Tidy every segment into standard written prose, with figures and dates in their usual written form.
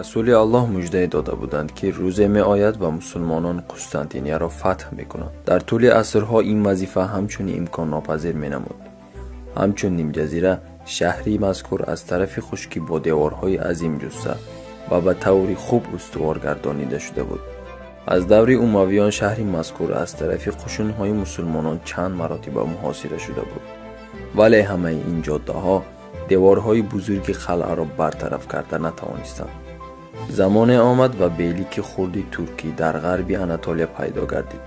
رسول الله مژده داده بودند که روزی می آید و مسلمانان قسطنطنیه را فتح می کنند. در طول عصرها این وظیفه همچون امکان ناپذیر می نمود. همچون نیم جزیره شهری مذکور از طرف خشکی با دیوارهای عظیم جسته و به طوری خوب استوار گردانیده شده بود. از دور امویان شهری مذکور از طرف قشونهای مسلمانان چند مراتب محاصره شده بود، ولی همه این جاده ها دیوارهای بزرگ قلعه را برطرف کرده نتوانستند. زمان آمد و بیلیک خردی ترکی در غرب اناتولیا پیدا گردید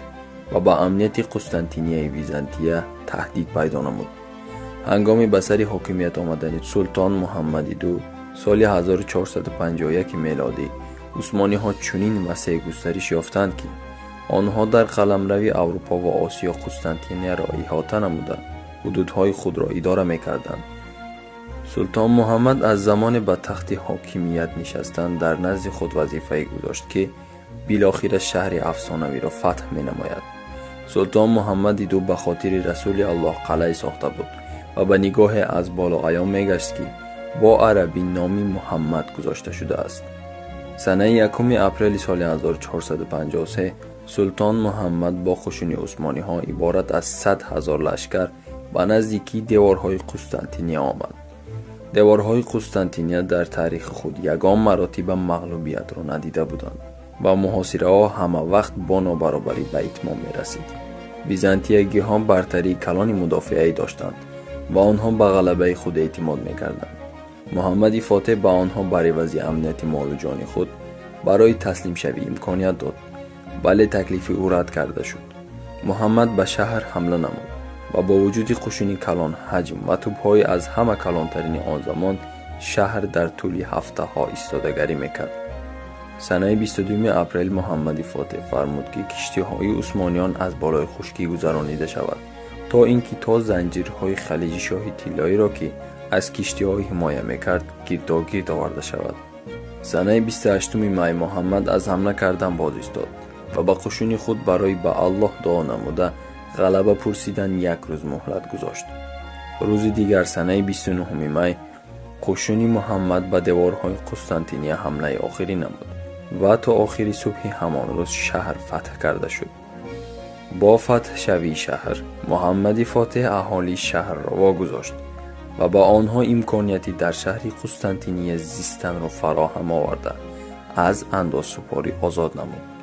و با امنیت قسطنطنیه ویزانتیه تهدید پیدا نمود. هنگام به سر حاکمیت آمدن سلطان محمد دو سال 1451 میلادی، عثمانی ها چنین وسیع گسترش یافتند که آنها در قلمروی اروپا و آسیا قسطنطنیه را احاطه نموده حدودهای خود را اداره می‌کردند. سلطان محمد از زمان به تخت حاکمیت نشستن در نزد خود وظیفه گذاشت که بالاخره شهر افسانوی را فتح می‌نماید. سلطان محمد دو به خاطر رسول الله قلعه ساخته بود و به نگاه از بالا عیان می‌گشت که با عربی نامی محمد گذاشته شده است. سنه 1 اپریل سال 1453 سلطان محمد با قشون عثمانی ها عبارت از 100,000 لشکر به نزدیکی دیوارهای قسطنطنیه آمد. دیوارهای قسطنطنیه در تاریخ خود یگان مراتب مغلوبیت را ندیده بودند و محاصره ها همه وقت با نابرابری به اتمام می رسید. بیزانتیگی ها برتری کلان مدافعی داشتند و آنها به غلبه خود اعتماد می کردند. محمد فاتح به آنها برای وضع امنیت مال و جان خود برای تسلیم شوی امکانیت داد، ولی تکلیف او رد کرده شد. محمد به شهر حمله نمود و با وجود قشون کلان حجم و توپ‌های از همه کلانترین آن زمان شهر در طول هفته ها ایستادگی میکرد. سنه 22 اپریل محمد فاتح فرمود که کشتی‌های عثمانیان از بالای خشکی گذرانیده شود تا اینکه تا زنجیرهای خلیج شاه طلایی را که از کشتی‌های حمایه میکرد گرد آورده شود. سنه 28 می محمد از حمله کردن باز ایستاد و با قشون خود برای به الله دعا نموده غلبه پرسیدن 1 روز مهلت گذاشت. روز دیگر سنه 29 می قشون محمد به دیوارهای قسطنطنیه حمله آخری نمود و تا آخر صبح همان روز شهر فتح کرده شد. با فتح شوی شهر محمد فاتح اهالی شهر را واگذاشت و با آنها امکانیتی در شهر قسطنطنیه زیستن را فراهم آورده از اندازه‌سپاری آزاد نمود.